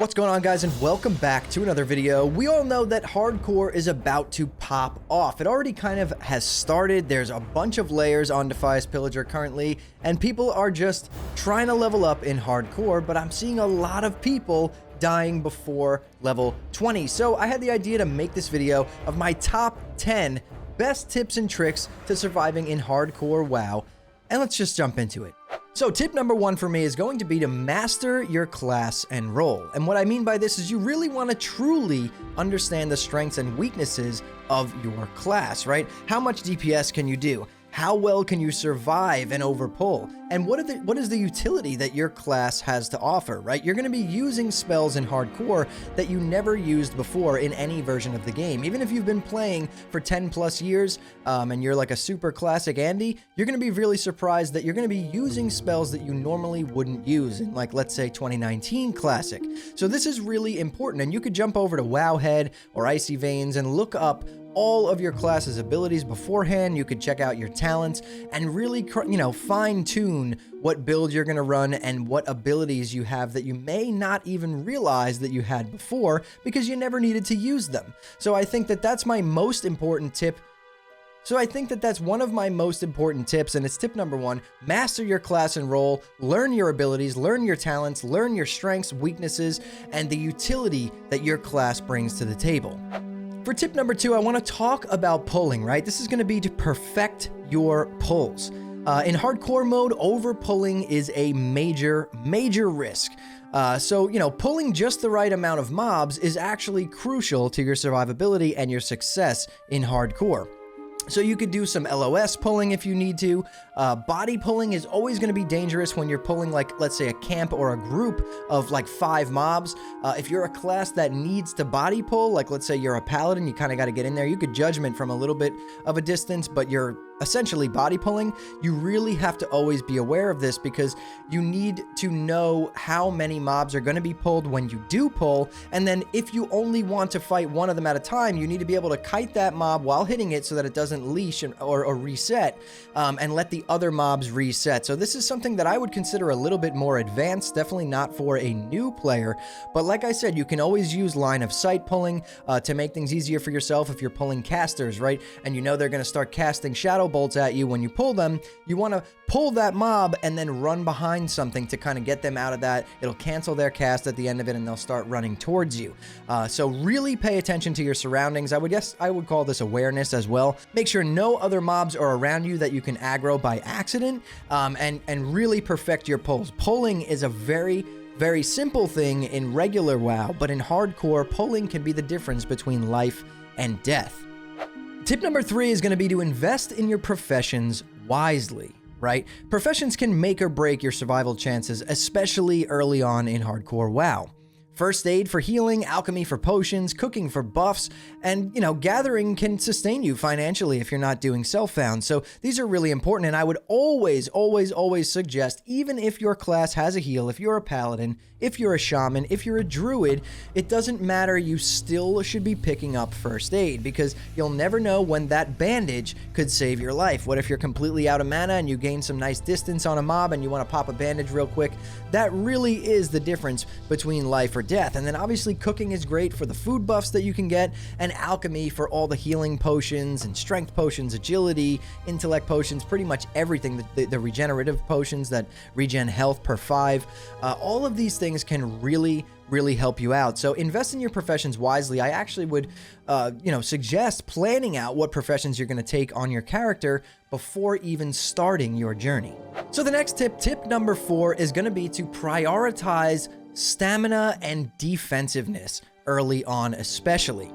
What's going on, guys, and welcome back to another video. We all know that hardcore is about to pop off. It already kind of has started. There's a bunch of layers on Defias Pillager currently, and people are just trying to level up in hardcore, but I'm seeing a lot of people dying before level 20. So I had the idea to make this video of my top 10 best tips and tricks to surviving in hardcore WoW, and let's just jump into it. So tip number one for me is going to be to master your class and role. And what I mean by this is you really want to truly understand the strengths and weaknesses of your class, right? How much DPS can you do? How well can you survive and overpull? And what is the utility that your class has to offer, right? You're going to be using spells in hardcore that you never used before in any version of the game. Even if you've been playing for 10 plus years and you're like a super classic Andy, you're going to be really surprised that you're going to be using spells that you normally wouldn't use in, like, let's say 2019 classic. So this is really important, and you could jump over to Wowhead or Icy Veins and look up all of your class's abilities beforehand. You could check out your talents and really, fine tune what build you're going to run and what abilities you have that you may not even realize that you had before because you never needed to use them. So I think that that's my most important tip. That's one of my most important tips, and it's tip number one: master your class and role, learn your abilities, learn your talents, learn your strengths, weaknesses, and the utility that your class brings to the table. For tip number two, I want to talk about pulling, right? This is going to be to perfect your pulls. In hardcore mode, over pulling is a major risk. So pulling just the right amount of mobs is actually crucial to your survivability and your success in hardcore. So you could do some LOS pulling if you need to. Body pulling is always going to be dangerous when you're pulling, like, let's say a camp or a group of like 5 mobs. If you're a class that needs to body pull, like let's say you're a paladin, you kind of got to get in there. You could judgment from a little bit of a distance, but you're essentially body pulling. You really have to always be aware of this because you need to know how many mobs are going to be pulled when you do pull. And then if you only want to fight one of them at a time, you need to be able to kite that mob while hitting it so that it doesn't leash or reset, and let the other mobs reset. So this is something that I would consider a little bit more advanced, definitely not for a new player. But like I said, you can always use line of sight pulling to make things easier for yourself if you're pulling casters, right? And you know they're going to start casting shadow bolts at you when you pull them. You want to pull that mob and then run behind something to kind of get them out of that. It'll cancel their cast at the end of it and they'll start running towards you. So really pay attention to your surroundings. I would call this awareness as well. Make sure no other mobs are around you that you can aggro by accident, and really perfect your pulls. Pulling is a very simple thing in regular WoW, but in hardcore, pulling can be the difference between life and death. Tip number 3 is going to be to invest in your professions wisely, right? Professions can make or break your survival chances, especially early on in hardcore WoW. First aid for healing, alchemy for potions, cooking for buffs, and, gathering can sustain you financially if you're not doing self-found. So these are really important, and I would always suggest, even if your class has a heal, if you're a paladin, if you're a shaman, if you're a druid, it doesn't matter, you still should be picking up first aid because you'll never know when that bandage could save your life. What if you're completely out of mana and you gain some nice distance on a mob and you want to pop a bandage real quick? That really is the difference between life or death. And then obviously cooking is great for the food buffs that you can get, and alchemy for all the healing potions and strength potions, agility, intellect potions, pretty much everything, the regenerative potions that regen health per 5. All of these things can really help you out. So invest in your professions wisely. I actually would suggest planning out what professions you're going to take on your character before even starting your journey. So the next tip number 4, is going to be to prioritize stamina and defensiveness early on, especially.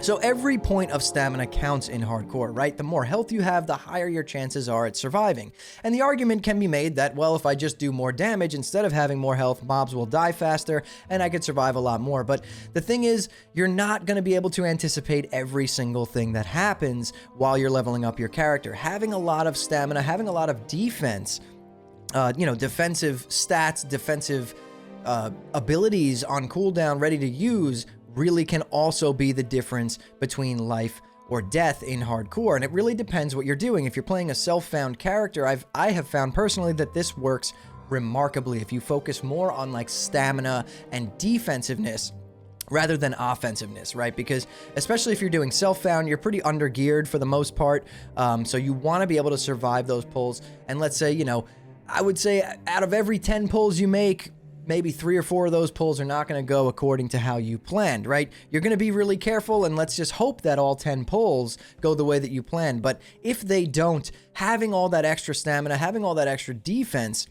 So every point of stamina counts in hardcore, right? The more health you have, the higher your chances are at surviving. And the argument can be made that, well, if I just do more damage instead of having more health, mobs will die faster and I could survive a lot more. But the thing is, you're not going to be able to anticipate every single thing that happens while you're leveling up your character. Having a lot of stamina, having a lot of defense, defensive stats, defensive abilities on cooldown ready to use really can also be the difference between life or death in hardcore. And it really depends what you're doing. If you're playing a self-found character, I have found personally that this works remarkably if you focus more on like stamina and defensiveness rather than offensiveness, right? Because especially if you're doing self-found, you're pretty under-geared for the most part, so you want to be able to survive those pulls. And let's say, you know, I would say out of every 10 pulls you make, maybe 3 or 4 of those pulls are not going to go according to how you planned, right? You're going to be really careful, and let's just hope that all 10 pulls go the way that you planned. But if they don't, having all that extra stamina, having all that extra defense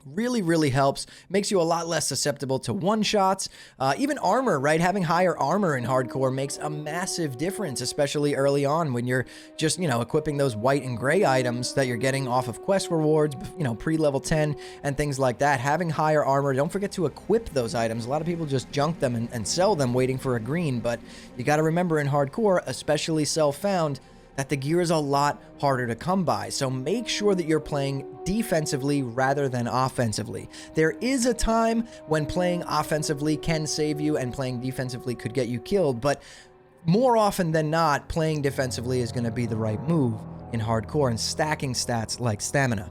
really helps, makes you a lot less susceptible to one-shots. Even armor, right? Having higher armor in hardcore makes a massive difference, especially early on when you're just, you know, equipping those white and gray items that you're getting off of quest rewards, you know, pre-level 10 and things like that. Having higher armor, don't forget to equip those items. A lot of people just junk them and sell them waiting for a green, but you got to remember in hardcore, especially self-found, that the gear is a lot harder to come by. So make sure that you're playing defensively rather than offensively. There is a time when playing offensively can save you and playing defensively could get you killed, but more often than not, playing defensively is going to be the right move in hardcore and stacking stats like stamina.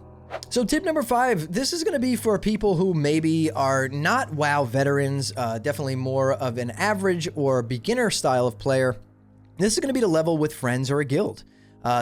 So tip number 5, this is going to be for people who maybe are not WoW veterans, definitely more of an average or beginner style of player. This is going to be to level with friends or a guild.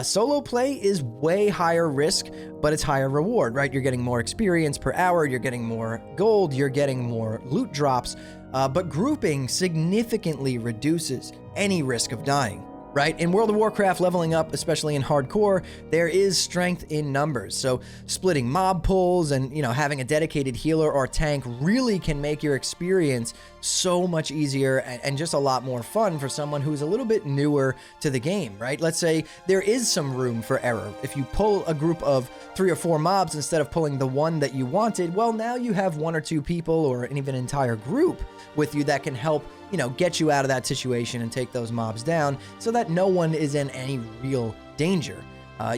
Solo play is way higher risk, but it's higher reward, right? You're getting more experience per hour, you're getting more gold, you're getting more loot drops, but grouping significantly reduces any risk of dying. Right? In World of Warcraft, leveling up, especially in hardcore, there is strength in numbers. So splitting mob pulls and, you know, having a dedicated healer or tank really can make your experience so much easier and just a lot more fun for someone who's a little bit newer to the game, right? Let's say there is some room for error. If you pull a group of 3 or 4 mobs instead of pulling the one that you wanted, well, now you have 1 or 2 people or even an entire group with you that can help, you know, get you out of that situation and take those mobs down so that no one is in any real danger.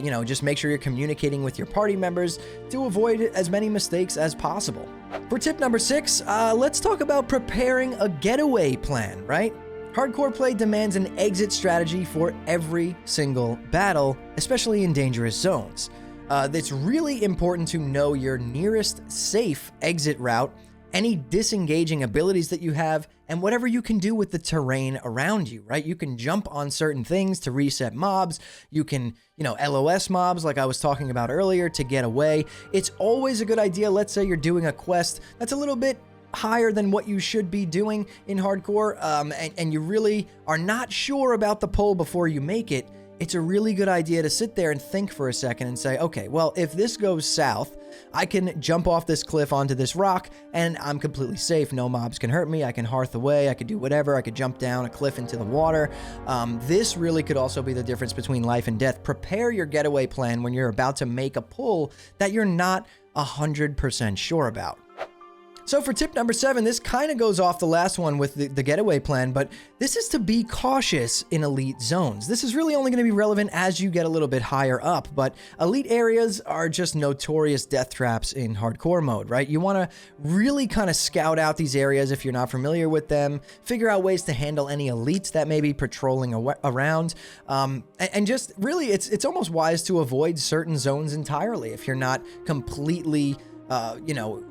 You know, just make sure you're communicating with your party members to avoid as many mistakes as possible. For tip number 6, let's talk about preparing a getaway plan, right? Hardcore play demands an exit strategy for every single battle, especially in dangerous zones. It's really important to know your nearest safe exit route, any disengaging abilities that you have, and whatever you can do with the terrain around you, right? You can jump on certain things to reset mobs. You can, you know, LOS mobs like I was talking about earlier to get away. It's always a good idea. Let's say you're doing a quest that's a little bit higher than what you should be doing in hardcore, and you really are not sure about the pull before you make it. It's a really good idea to sit there and think for a second and say, okay, well, if this goes south, I can jump off this cliff onto this rock and I'm completely safe. No mobs can hurt me. I can hearth away. I could do whatever. I could jump down a cliff into the water. This really could also be the difference between life and death. Prepare your getaway plan when you're about to make a pull that you're not 100% sure about. So for tip number 7, this kind of goes off the last one with the getaway plan, but this is to be cautious in elite zones. This is really only going to be relevant as you get a little bit higher up, but elite areas are just notorious death traps in hardcore mode, right? You want to really kind of scout out these areas if you're not familiar with them, figure out ways to handle any elites that may be patrolling around, and just really, it's almost wise to avoid certain zones entirely if you're not completely, you know,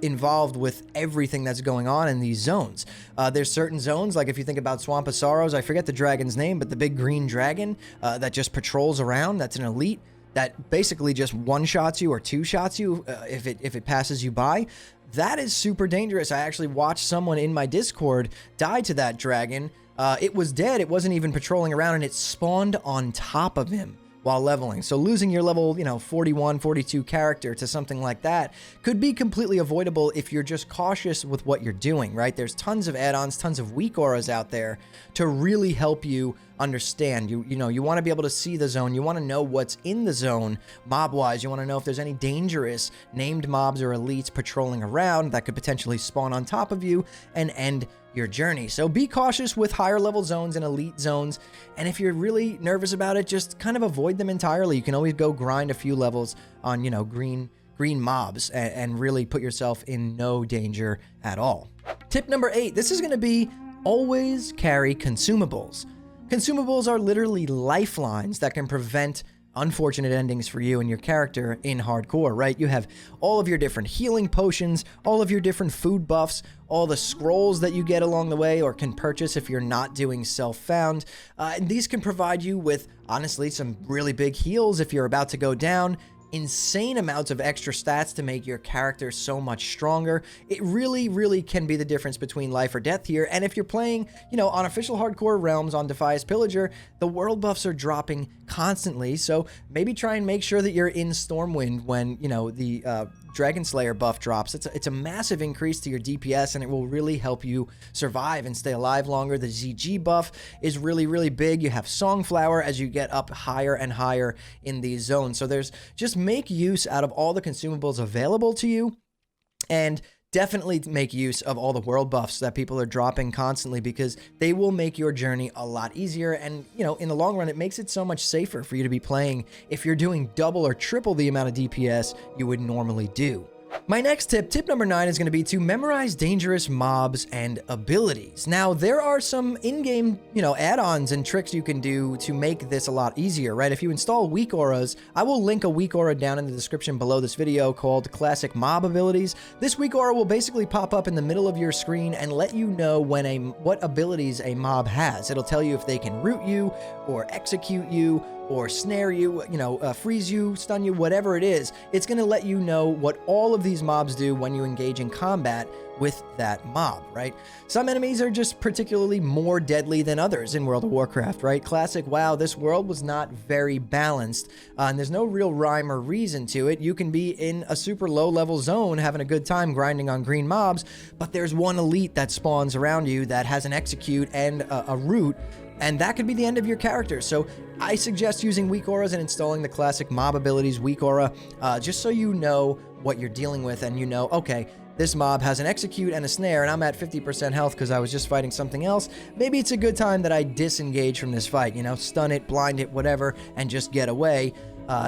involved with everything that's going on in these zones. There's certain zones, like if you think about Swamp of Sorrows, I forget the dragon's name, but the big green dragon that just patrols around, that's an elite that basically just one-shots you or two-shots you if it passes you by. That is super dangerous. I actually watched someone in my Discord die to that dragon. It was dead. It wasn't even patrolling around, and it spawned on top of him while leveling. So losing your level, you know, 41, 42 character to something like that could be completely avoidable if you're just cautious with what you're doing, right? There's tons of add-ons, tons of weak auras out there to really help you understand. You know, you want to be able to see the zone. You want to know what's in the zone mob-wise. You want to know if there's any dangerous named mobs or elites patrolling around that could potentially spawn on top of you and end your journey. So be cautious with higher level zones and elite zones, and if you're really nervous about it, just kind of avoid them entirely. You can always go grind a few levels on, you know, green mobs and really put yourself in no danger at all. Tip number 8, this is going to be always carry consumables. Consumables are literally lifelines that can prevent unfortunate endings for you and your character in hardcore, right? You have all of your different healing potions, all of your different food buffs, all the scrolls that you get along the way or can purchase if you're not doing self-found. And these can provide you with, honestly, some really big heals if you're about to go down, insane amounts of extra stats to make your character so much stronger. It really, really can be the difference between life or death here. And if you're playing, you know, on official hardcore realms on Defias Pillager, the world buffs are dropping constantly. So maybe try and make sure that you're in Stormwind when, you know, the Dragon Slayer buff drops. It's a massive increase to your DPS, and it will really help you survive and stay alive longer. The ZG buff is really, really big. You have Songflower as you get up higher and higher in these zones. So there's just make use out of all the consumables available to you, and definitely make use of all the world buffs that people are dropping constantly, because they will make your journey a lot easier. And, you know, in the long run, it makes it so much safer for you to be playing if you're doing double or triple the amount of DPS you would normally do. My next tip number 9, is going to be to memorize dangerous mobs and abilities. Now, there are some in-game, you know, add-ons and tricks you can do to make this a lot easier, right? If you install weak auras, I will link a weak aura down in the description below this video called Classic Mob Abilities. This weak aura will basically pop up in the middle of your screen and let you know what abilities a mob has. It'll tell you if they can root you or execute you or snare you, you know, freeze you, stun you, whatever it is. It's going to let you know what all of these mobs do when you engage in combat with that mob, right? Some enemies are just particularly more deadly than others in World of Warcraft, right? Classic WoW, this world was not very balanced, and there's no real rhyme or reason to it. You can be in a super low-level zone having a good time grinding on green mobs, but there's one elite that spawns around you that has an execute and a root, and that could be the end of your character. So I suggest using weak auras and installing the classic mob abilities weak aura, just so you know what you're dealing with, and you know, okay, this mob has an execute and a snare, and I'm at 50% health because I was just fighting something else. Maybe it's a good time that I disengage from this fight, you know, stun it, blind it, whatever, and just get away.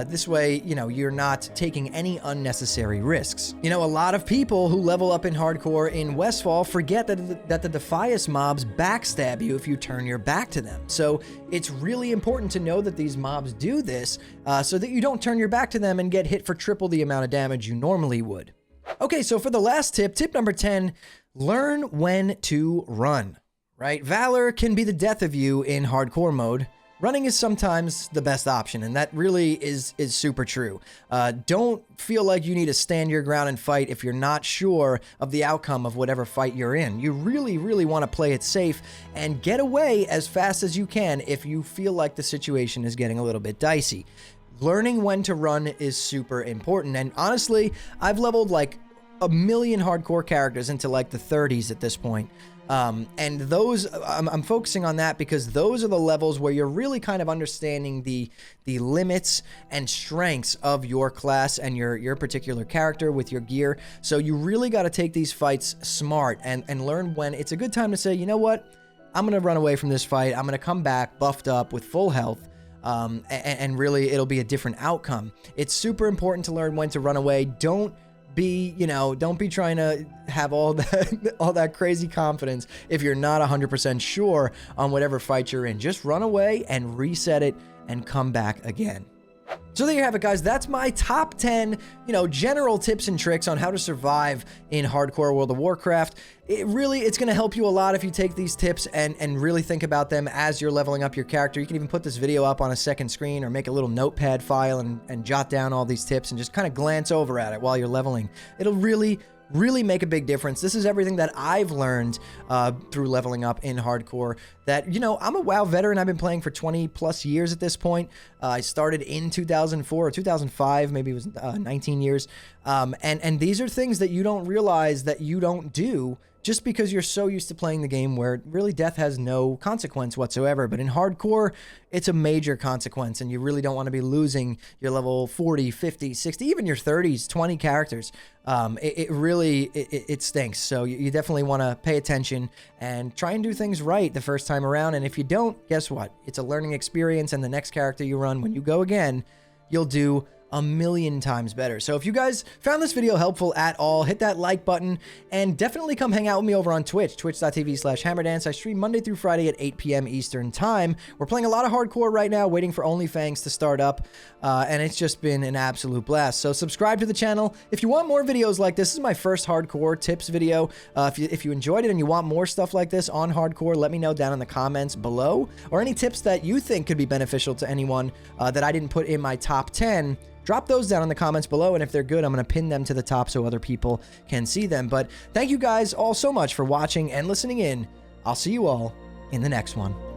This way, you know, you're not taking any unnecessary risks. You know, a lot of people who level up in hardcore in Westfall forget that the Defias mobs backstab you if you turn your back to them. So it's really important to know that these mobs do this, so that you don't turn your back to them and get hit for triple the amount of damage you normally would. Okay, so for the last tip number 10, learn when to run, right? Valor can be the death of you in hardcore mode. Running is sometimes the best option, and that really is super true. Don't feel like you need to stand your ground and fight if you're not sure of the outcome of whatever fight you're in. You really, really want to play it safe and get away as fast as you can if you feel like the situation is getting a little bit dicey. Learning when to run is super important, and honestly, I've leveled like a million hardcore characters into like the 30s at this point. And those, I'm focusing on that because those are the levels where you're really kind of understanding the limits and strengths of your class and your particular character with your gear. So you really got to take these fights smart and learn when it's a good time to say, you know what, I'm going to run away from this fight. I'm going to come back buffed up with full health. And really it'll be a different outcome. It's super important to learn when to run away. Don't be trying to have all that crazy confidence if you're not 100% sure on whatever fight you're in. Just run away and reset it and come back again. So there you have it, guys. That's my top 10, general tips and tricks on how to survive in hardcore World of Warcraft. It's going to help you a lot if you take these tips and really think about them as you're leveling up your character. You can even put this video up on a second screen or make a little notepad file and jot down all these tips and just kind of glance over at it while you're leveling. It'll really make a big difference. This is everything that I've learned through leveling up in hardcore. That, I'm a WoW veteran. I've been playing for 20 plus years at this point. I started in 2004 or 2005, maybe it was 19 years. And these are things that you don't realize that you don't do just because you're so used to playing the game where really death has no consequence whatsoever. But in hardcore, it's a major consequence, and you really don't want to be losing your level 40, 50, 60, even your 30s, 20 characters. It stinks. So you definitely want to pay attention and try and do things right the first time around. And if you don't, guess what? It's a learning experience, and the next character you run, when you go again, you'll do a million times better. So if you guys found this video helpful at all, hit that like button and definitely come hang out with me over on Twitch, twitch.tv/hammerdance. I stream Monday through Friday at 8 p.m. Eastern time. We're playing a lot of hardcore right now, waiting for OnlyFangs to start up, and it's just been an absolute blast. So subscribe to the channel if you want more videos like this. This is my first hardcore tips video. If you enjoyed it and you want more stuff like this on hardcore, let me know down in the comments below, or any tips that you think could be beneficial to anyone that I didn't put in my top 10. Drop those down in the comments below, and if they're good, I'm going to pin them to the top so other people can see them. But thank you guys all so much for watching and listening in. I'll see you all in the next one.